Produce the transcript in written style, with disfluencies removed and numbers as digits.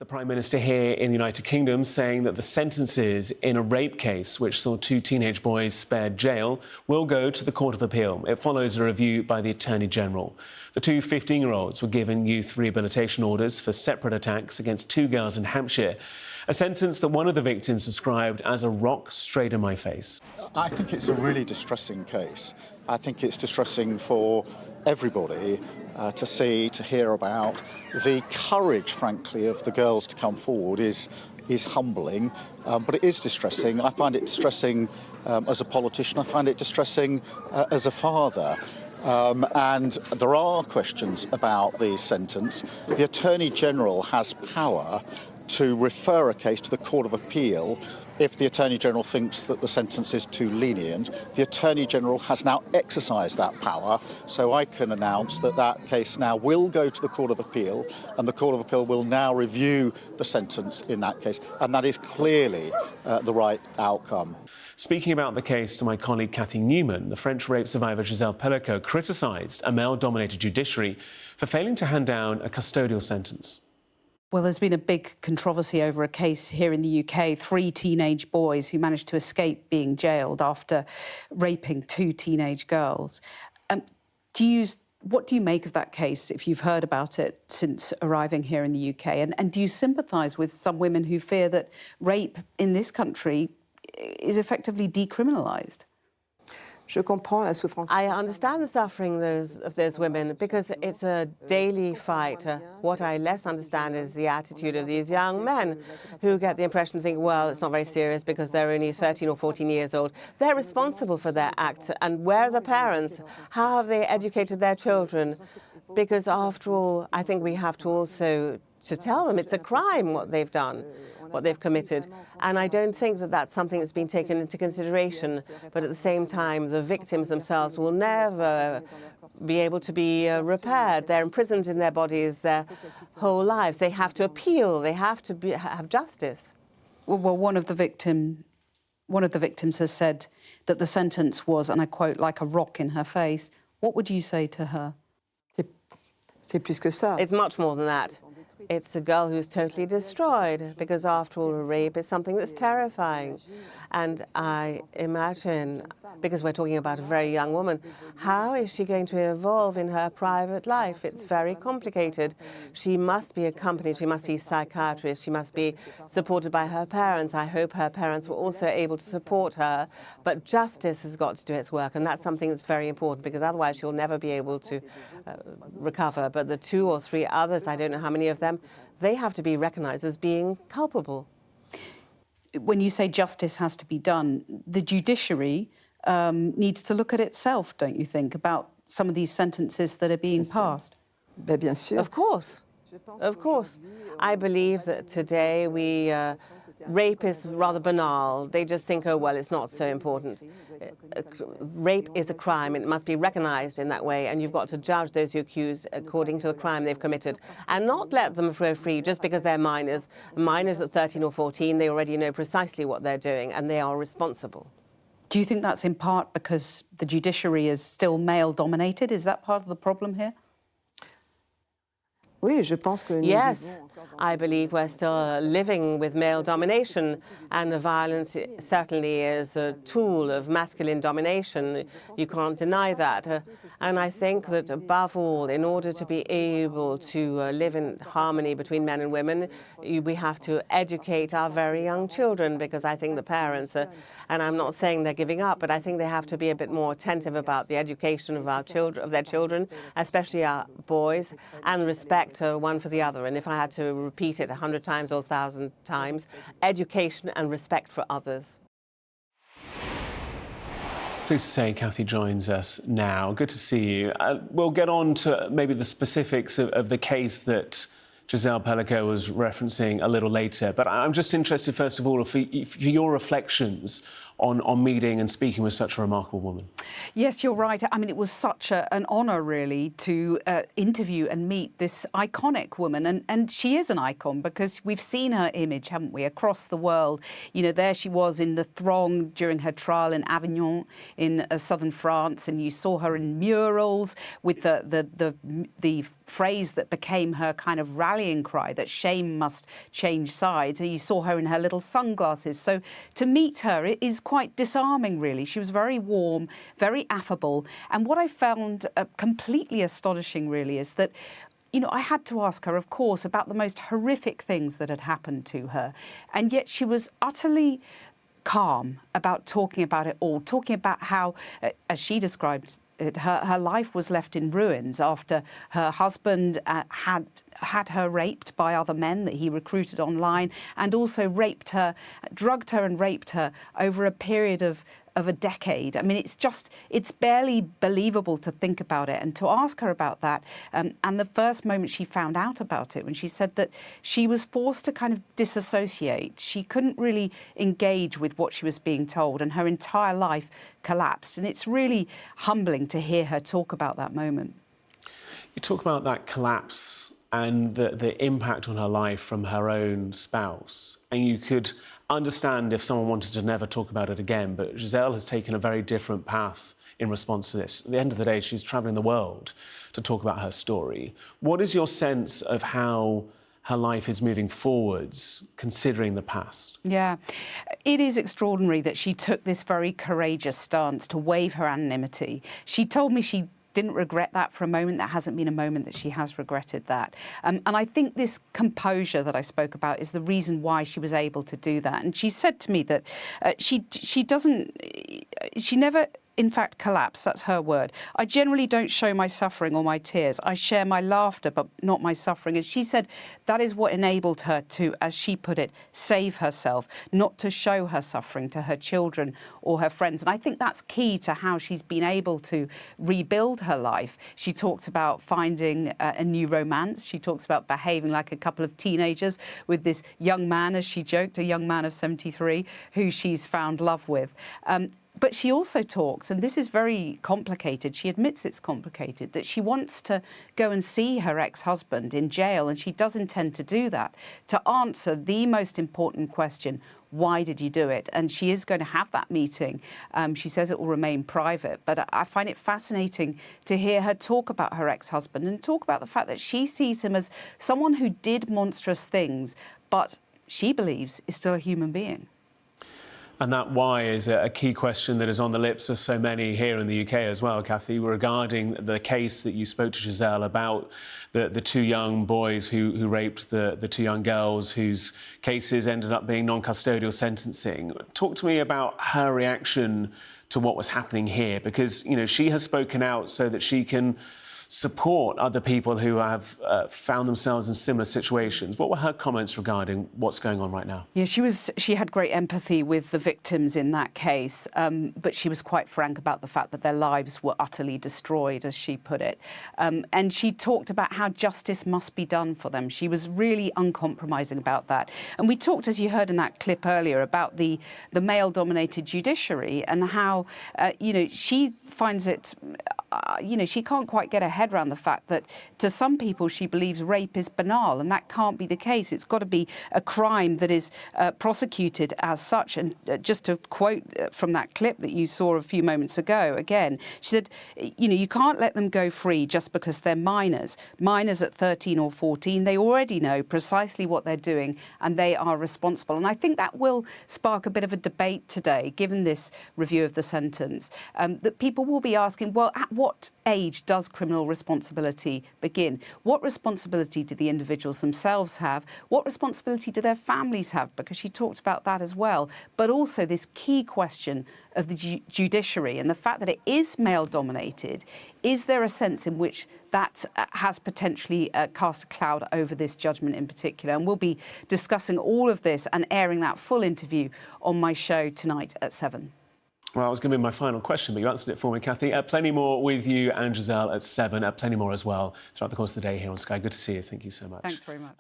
The Prime Minister here in the United Kingdom saying that the sentences in a rape case which saw two teenage boys spared jail will go to the Court of Appeal. It follows a review by the Attorney General. The two 15-year-olds were given youth rehabilitation orders for separate attacks against two girls in Hampshire, a sentence that one of the victims described as a rock straight in my face. I think it's a really distressing case. I think it's distressing for everybody to see, to hear about. The courage, frankly, of the girls to come forward is humbling, but it is distressing. I find it distressing as a politician. I find it distressing as a father. And there are questions about the sentence. The Attorney General has power to refer a case to the Court of Appeal if the Attorney General thinks that the sentence is too lenient. The Attorney General has now exercised that power, so I can announce that that case now will go to the Court of Appeal, and the Court of Appeal will now review the sentence in that case, and that is clearly the right outcome. Speaking about the case to my colleague Cathy Newman, the French rape survivor Gisele Pelicot criticised a male-dominated judiciary for failing to hand down a custodial sentence. Well, there's been a big controversy over a case here in the UK, 3 teenage boys who managed to escape being jailed after raping 2 teenage girls. What do you make of that case, if you've heard about it since arriving here in the UK? And do you sympathise with some women who fear that rape in this country is effectively decriminalised? I understand the suffering of those women because it's a daily fight. What I less understand is the attitude of these young men who get the impression to think, well, it's not very serious because they're only 13 or 14 years old. They're responsible for their acts. And where are the parents? How have they educated their children? Because after all, I think we have to also to tell them it's a crime what they've done, what they've committed. And I don't think that that's something that's been taken into consideration. But at the same time, the victims themselves will never be able to be repaired. They're imprisoned in their bodies their whole lives. They have to appeal. They have to have justice. Well, one of the victims has said that the sentence was, and I quote, like a rock in her face. What would you say to her? It's much more than that. It's a girl who's totally destroyed because, after all, rape is something that's terrifying. And I imagine, because we're talking about a very young woman, how is she going to evolve in her private life? It's very complicated. She must be accompanied. She must see psychiatrists. She must be supported by her parents. I hope her parents were also able to support her. But justice has got to do its work, and that's something that's very important because otherwise she'll never be able to recover. But the 2 or 3 others, I don't know how many of them, they have to be recognised as being culpable. When you say justice has to be done, the judiciary needs to look at itself, don't you think, about some of these sentences that are being passed? Of course. Of course. I believe that today rape is rather banal. They just think, oh, well, it's not so important. Rape is a crime. It must be recognized in that way, and you've got to judge those who accuse according to the crime they've committed and not let them go free just because they're minors. Minors at 13 or 14, they already know precisely what they're doing, and they are responsible. Do you think that's in part because the judiciary is still male-dominated? Is that part of the problem here? Yes, I believe we're still living with male domination, and the violence certainly is a tool of masculine domination. You can't deny that. And I think that, above all, in order to be able to live in harmony between men and women, we have to educate our very young children, because I think the parents, and I'm not saying they're giving up, but I think they have to be a bit more attentive about the education of our children, of their children, especially our boys, and respect one for the other. And if I had to repeat it 100 times or 1,000 times, education and respect for others. Pleased to say Cathy joins us now. Good to see you. We'll get on to maybe the specifics of the case that Gisele Pelicot was referencing a little later. But I'm just interested, first of all, for your reflections on meeting and speaking with such a remarkable woman. Yes, you're right. I mean, it was such an honour, really, to interview and meet this iconic woman. And she is an icon because we've seen her image, haven't we, across the world. You know, there she was in the throng during her trial in Avignon in southern France, and you saw her in murals with the phrase that became her kind of rallying cry, that shame must change sides. And you saw her in her little sunglasses. So to meet her, it is quite disarming, really. She was very warm, very affable. And what I found completely astonishing, really, is that, you know, I had to ask her, of course, about the most horrific things that had happened to her. And yet she was utterly calm about talking about it all, talking about how, as she described it, her life was left in ruins after her husband had her raped by other men that he recruited online, and also drugged her and raped her over a period of a decade. I mean, it's barely believable to think about it. And to ask her about that, and the first moment she found out about it, when she said that she was forced to kind of disassociate, she couldn't really engage with what she was being told, and her entire life collapsed. And it's really humbling to hear her talk about that moment. You talk about that collapse and the impact on her life from her own spouse, and you could understand if someone wanted to never talk about it again, but Gisele has taken a very different path in response to this. At the end of the day, she's travelling the world to talk about her story. What is your sense of how her life is moving forwards, considering the past? Yeah, it is extraordinary that she took this very courageous stance to waive her anonymity. She told me she didn't regret that for a moment. There hasn't been a moment that she has regretted that. And I think this composure that I spoke about is the reason why she was able to do that. And she said to me that she never, in fact, collapse. That's her word. I generally don't show my suffering or my tears. I share my laughter, but not my suffering. And she said that is what enabled her to, as she put it, save herself, not to show her suffering to her children or her friends. And I think that's key to how she's been able to rebuild her life. She talks about finding a new romance. She talks about behaving like a couple of teenagers with this young man, as she joked, a young man of 73, who she's found love with. But she also talks, and this is very complicated, she admits it's complicated, that she wants to go and see her ex-husband in jail, and she does intend to do that, to answer the most important question: why did you do it? And she is going to have that meeting. She says it will remain private, but I find it fascinating to hear her talk about her ex-husband and talk about the fact that she sees him as someone who did monstrous things, but she believes is still a human being. And that why is a key question that is on the lips of so many here in the UK as well, Cathy, regarding the case that you spoke to Gisele about, the two young boys who raped the two young girls, whose cases ended up being non-custodial sentencing. Talk to me about her reaction to what was happening here, because, you know, she has spoken out so that she can support other people who have found themselves in similar situations. What were her comments regarding what's going on right now? Yeah, she had great empathy with the victims in that case, but she was quite frank about the fact that their lives were utterly destroyed, as she put it. And she talked about how justice must be done for them. She was really uncompromising about that. And we talked, as you heard in that clip earlier, about the male-dominated judiciary and how, you know, she finds it, you know, she can't quite get her head around the fact that to some people she believes rape is banal, and that can't be the case. It's got to be a crime that is prosecuted as such. And just to quote from that clip that you saw a few moments ago, again, she said, you know, you can't let them go free just because they're minors. Minors at 13 or 14, they already know precisely what they're doing and they are responsible. And I think that will spark a bit of a debate today, given this review of the sentence, that people will be asking, well, at what age does criminal responsibility begin? What responsibility do the individuals themselves have? What responsibility do their families have? Because she talked about that as well. But also this key question of the judiciary and the fact that it is male-dominated. Is there a sense in which that has potentially cast a cloud over this judgment in particular? And we'll be discussing all of this and airing that full interview on my show tonight at 7. Well, that was going to be my final question, but you answered it for me, Cathy. Plenty more with you and Gisele at 7. Plenty more as well throughout the course of the day here on Sky. Good to see you. Thank you so much. Thanks very much.